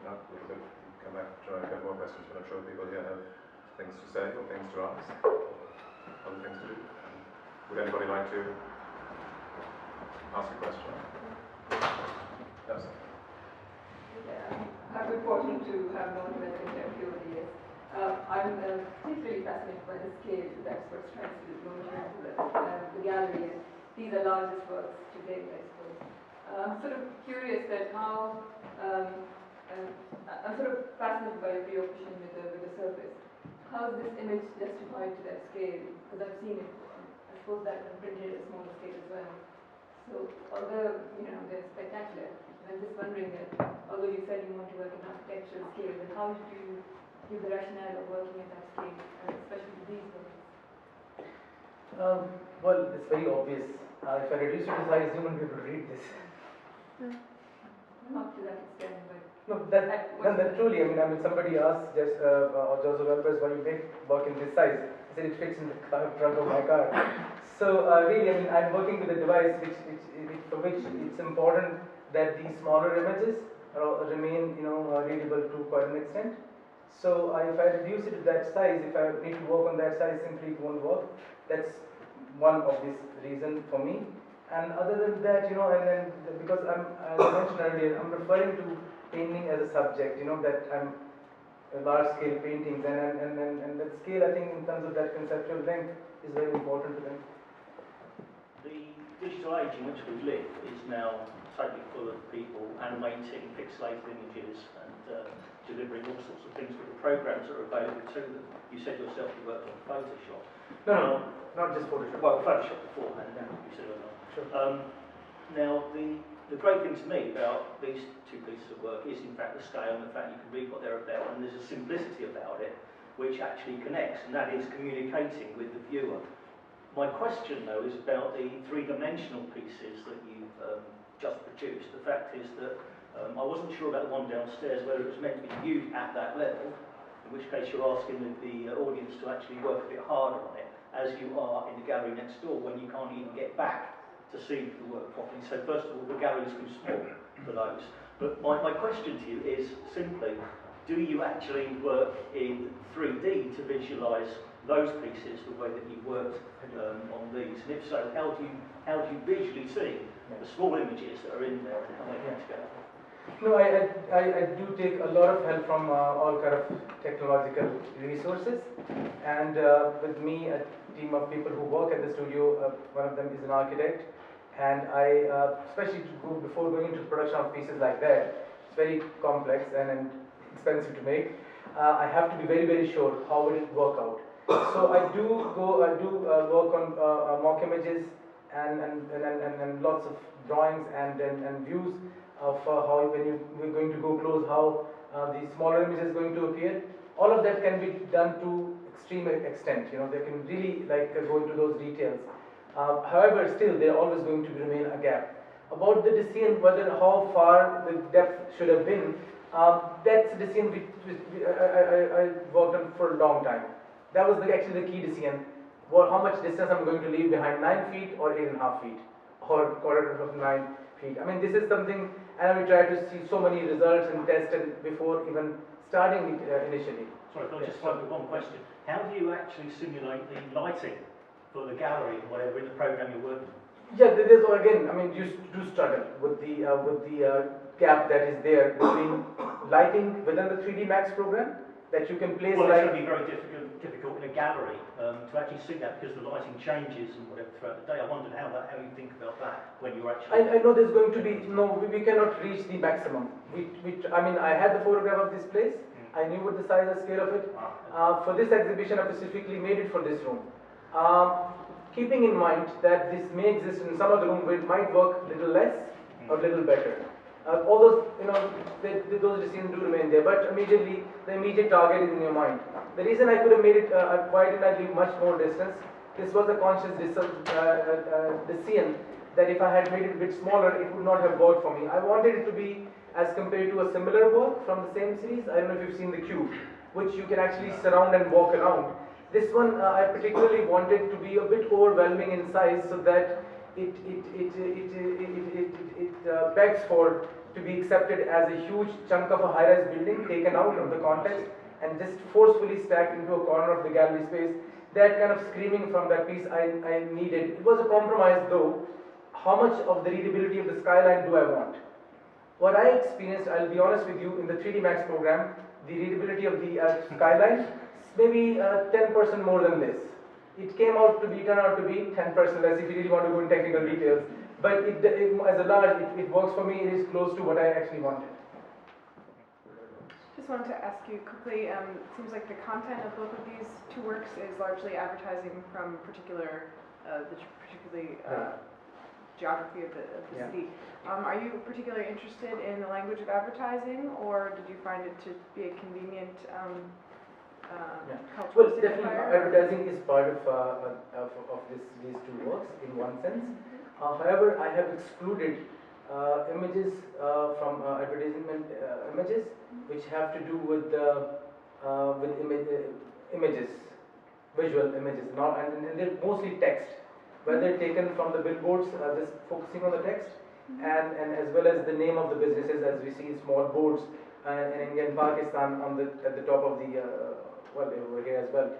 up a little bit, come back, try and get more questions, but I'm sure people here have things to say or things to ask, or other things to do. Would anybody like to ask a question? Yes. Yeah, I've been fortunate to have known him as a contemporary over the years. I'm particularly fascinated by the scale that's what's trying to go into the gallery. And these are largest works to date, I suppose. I'm sort of curious that how, I'm sort of fascinated by your preoccupation with the surface. How is this image justified to that scale? Because I've seen it, I suppose that printed at a smaller scale as well. So although, they're spectacular, I'm just wondering that, although you said you want to work in architectural scale, then how do you give the rationale of working at that scale, especially with these works? Well, it's very obvious. If I reduce it to size, you won't be able to read this. Not to that extent, but... No, that truly, I mean, somebody asked just, Joseph Alvarez, why you make work in this size? I said it fits in the trunk of my car. So really, I mean, I'm working with a device for which it's important that these smaller images remain, readable to quite an extent. So if I reduce it to that size, if I need to work on that size, simply it won't work. That's one obvious reason for me. And other than that, and then because as I mentioned earlier, I'm referring to painting as a subject, that I'm large scale paintings, and that scale, I think, in terms of that conceptual length, is very important to them. The digital age in which we live is now totally full of people animating pixelated images and delivering all sorts of things with the programs that are available to them. You said yourself you worked on Photoshop. No, not just Photoshop. Well, Photoshop beforehand, you said or not. Sure. Now, the great thing to me about these two pieces of work is, in fact, the scale and the fact you can read what they're about, and there's a simplicity about it which actually connects, and that is communicating with the viewer. My question, though, is about the three-dimensional pieces that you've just produced. The fact is that I wasn't sure about the one downstairs, whether it was meant to be viewed at that level, in which case you're asking the audience to actually work a bit harder on it, as you are in the gallery next door when you can't even get back to see the work properly. So first of all, the gallery is too small for those. But my question to you is simply, do you actually work in 3D to visualise those pieces the way that you've worked on these? And if so, how do you visually see the small images that are in there and how they come together? No, I do take a lot of help from all kind of technological resources, and with me, a team of people who work at the studio. One of them is an architect, and I, especially before going into production of pieces like that, it's very complex and expensive to make. I have to be very, very sure how will it work out. So I do work on mock images and lots of drawings and views of how we're going to go close, how the smaller image is going to appear. All of that can be done to extreme extent. They can really go into those details. However, still there always going to remain a gap. About the decision whether how far the depth should have been, that's a decision I worked on for a long time. That was actually the key decision. How much distance I'm going to leave behind 9 feet or 8.5 feet or quarter of 9 feet. I mean, this is something, and we try to see so many results and test it before even starting it initially. Sorry, can I just follow up with one question? How do you actually simulate the lighting for the gallery or whatever in the program you're working on? Yeah, there's again, I mean, you do struggle with the gap that is there between lighting within the 3D Max program that you can place. Well, it's going to be very difficult in a gallery to actually see that because the lighting changes and whatever throughout the day. I wondered how you think about that when you're actually. I know there's going to be we cannot reach the maximum. I mean, I had the photograph of this place. I knew what the size and scale of it. For this exhibition, I specifically made it for this room. Keeping in mind that this may exist in some other room where it might work a little less or a little better. All those, those decisions do remain there, but immediately, the immediate target is in your mind. The reason I could have made it, why didn't I leave much more distance? This was a conscious decision that if I had made it a bit smaller, it would not have worked for me. I wanted it to be as compared to a similar work from the same series. I don't know if you've seen the Cube, which you can actually surround and walk around. This one, I particularly wanted to be a bit overwhelming in size so that it begs for to be accepted as a huge chunk of a high-rise building taken out of the context and just forcefully stacked into a corner of the gallery space. That kind of screaming from that piece I needed. It was a compromise though. How much of the readability of the skyline do I want? What I experienced, I'll be honest with you, in the 3D Max program, the readability of the skyline, maybe 10% more than this. It turned out to be 10% less if you really want to go in technical details. But as a large, it works for me. It is close to what I actually wanted. Just wanted to ask you quickly, it seems like the content of both of these two works is largely advertising from particularly geography of the city. Are you particularly interested in the language of advertising, or did you find it to be a convenient cultural Well, definitely advertising is part of these two works in one sense. However, I have excluded images from advertisement images which have to do with images, visual images, and they're mostly text, whether taken from the billboards, just focusing on the text, and as well as the name of the businesses, as we see small boards in India and Pakistan at the top of the well, over here as well.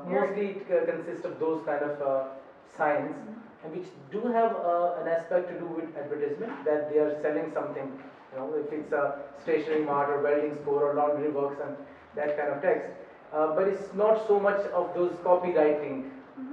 Mostly it consists of those kind of signs, and which do have an aspect to do with advertisement, that they are selling something. You know, if it's a stationery mart or welding store or laundry works and that kind of text. But it's not so much of those copywriting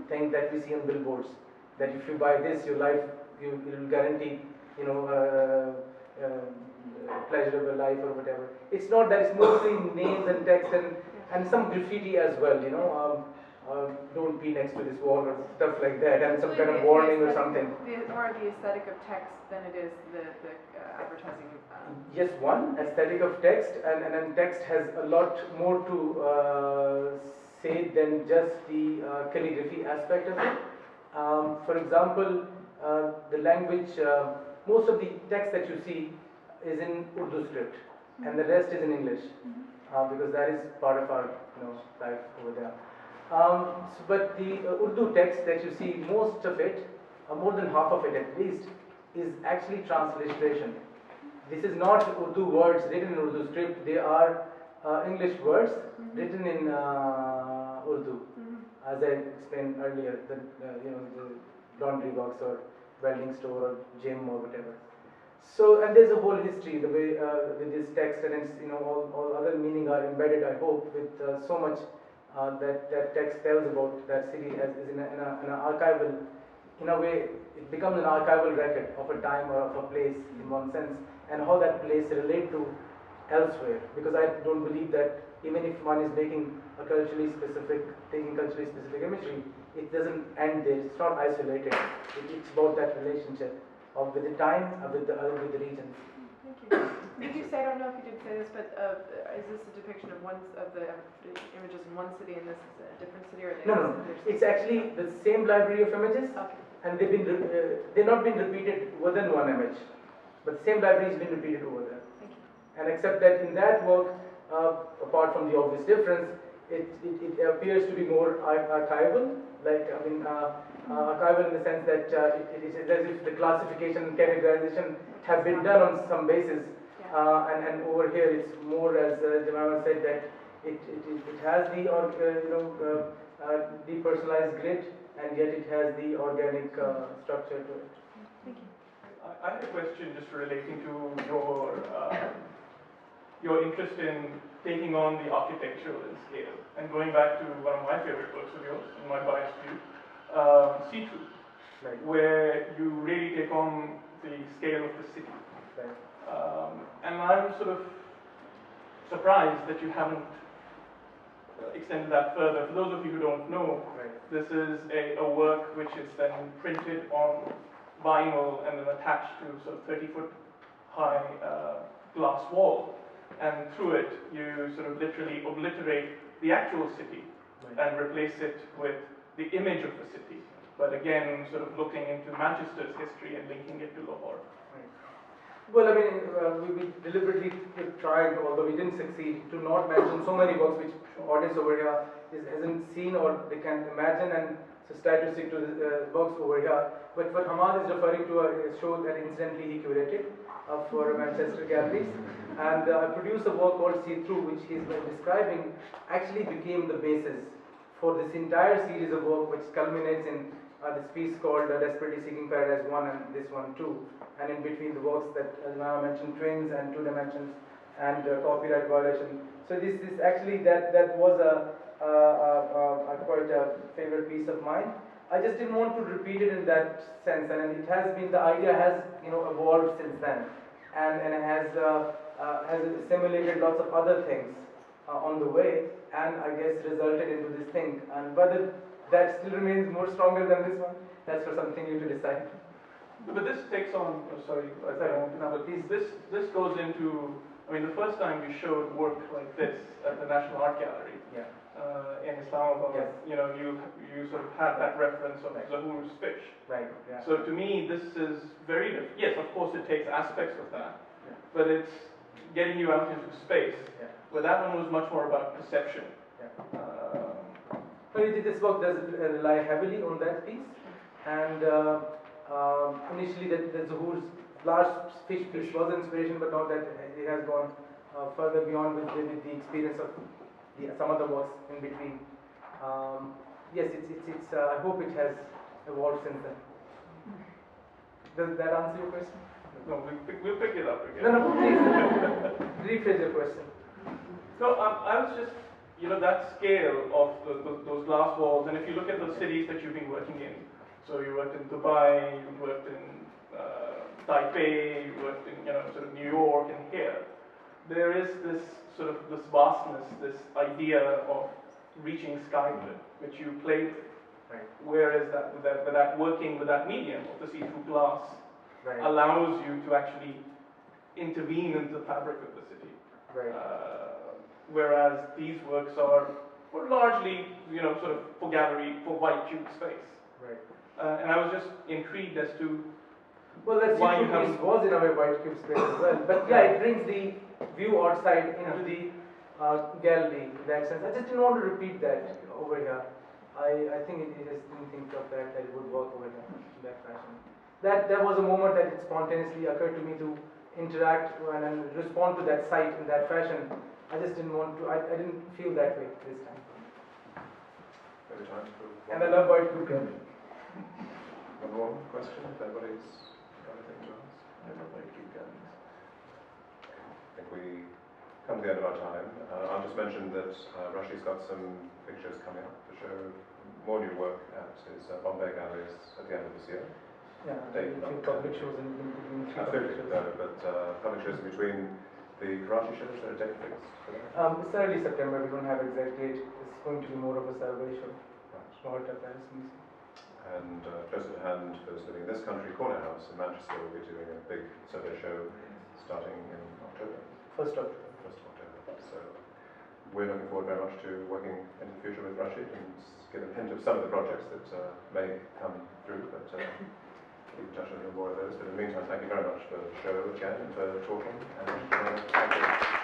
things that we see on billboards. That if you buy this, your life, you will guarantee, you know, pleasurable life or whatever. It's not that. It's mostly names and text and some graffiti as well. You know, don't be next to this wall or stuff like that, and some kind of warning or something. More the aesthetic of text than it is the advertising. Yes, one aesthetic of text, and then text has a lot more to say than just the calligraphy aspect of it. For example, the language, most of the text that you see is in Urdu script, and the rest is in English, because that is part of our life over there. But the Urdu text that you see, most of it, more than half of it at least, is actually transliteration. This is not Urdu words written in Urdu script. They are English words written in Urdu, as I explained earlier. The laundry box or welding store or gym or whatever. So, and there's a whole history the way with this text, and it's, all other meaning are embedded, I hope, with so much that text tells about that city as is in an archival. In a way, it becomes an archival record of a time or of a place in one sense, and how that place relate to elsewhere. Because I don't believe that even if one is taking culturally specific imagery, it doesn't end there. It's not isolated. It's about that relationship of with the time, with the regions. Thank you. Did you say, I don't know if you did say this, but is this a depiction of the images in one city and this is a different city, or No. It's actually the same library of images, and they've not been repeated within one image, but the same library has been repeated over there. Thank you. And except that in that work, apart from the obvious difference, it appears to be more archival, archival in the sense that it is as if the classification and categorization have been done on some basis, and over here it's more, as Jemima said, that it has the depersonalized grid, and yet it has the organic structure to it. Thank you. I had a question just relating to your interest in taking on the architectural scale, and going back to one of my favorite works of yours, in my biased view, See-Through, Right. where you really take on the scale of the city. Right. And I'm sort of surprised that you haven't extended that further. For those of you who don't know, Right. this is a work which is then printed on vinyl and then attached to sort of 30-foot high glass wall. And through it, you sort of literally obliterate the actual city and replace it with the image of the city. But again, sort of looking into Manchester's history and linking it to Lahore. Well, I mean, we deliberately tried, although we didn't succeed, to not mention so many works which audience over here hasn't seen or they can imagine, and so try to stick to the works over here. But what Hamad is referring to a show that incidentally he curated for Manchester galleries, and I produced a work called See Through, which he's been describing, actually became the basis for this entire series of work, which culminates in this piece called Desperately Seeking Paradise 1 and this one too, and in between the works that Jemima mentioned, twins and 2 dimensions and copyright violation. So this actually that was a quite a favorite piece of mine. I just didn't want to repeat it in that sense, and it has been, the idea has evolved since then, and has assimilated lots of other things on the way, and I guess resulted into this thing. And whether that still remains more stronger than this one, that's for something you to decide. But this takes on, Please. This goes into, I mean, the first time you showed work like this at the National Art Gallery, Yeah. in Islamabad, Yes. you sort of had that reference of Zahoor's fish. Right. Yeah. So to me, this is very different. Yes, of course, it takes aspects of that, Yeah. but it's getting you out into space. Yeah. Where that one was much more about perception. Yeah. But this work does rely heavily on that piece, and initially the Zahoor's large fish piece was inspiration, but now that it has gone further beyond with the experience of some other works in between. Yes, it's I hope it has evolved since then. Does that answer your question? No, we'll pick it up again. No, please rephrase your question. No, I was just, that scale of those glass walls, and if you look at the cities that you've been working in, so you worked in Dubai, you worked in Taipei, you worked in, sort of New York and here, there is this sort of this vastness, this idea of reaching skyward, which you played with. Right. Whereas that working with that medium of the see-through glass Right. allows you to actually intervene into the fabric of the city. Right. Whereas these works are largely, sort of for gallery, for white cube space. Right. And I was just intrigued as to Well, that why you piece haven't. was in our white cube space as well. But yeah, it brings the view outside into the gallery in that sense. I just didn't want to repeat that over here. I think it just didn't think of that it would work over here in that fashion. That was a moment that it spontaneously occurred to me to interact and respond to that site in that fashion. I just didn't want to, I didn't feel that way this time. Maybe time for one. And I love white cube gallery. One more question, if anybody's got anything to ask. I love white cube galleries. I think we come to the end of our time. I'll just mention that Rashid's got some pictures coming up to show more new work at his Bombay galleries at the end of this year. Yeah, Date a few not- public shows in between. Absolutely, but public shows in between the Karachi shows, are a date fixed for that? It's early September, we don't have exact date. It's going to be more of a survey show. Small Paris Museum. And closer to hand, for those living in this country, Corner House in Manchester will be doing a big survey show starting in October. 1st October. 1st of October. So we're looking forward very much to working in the future with Rashid and give a hint of some of the projects that may come through, but keep in touch with a little more of those. But in the meantime, thank you very much for the show again and for talking. And thank you.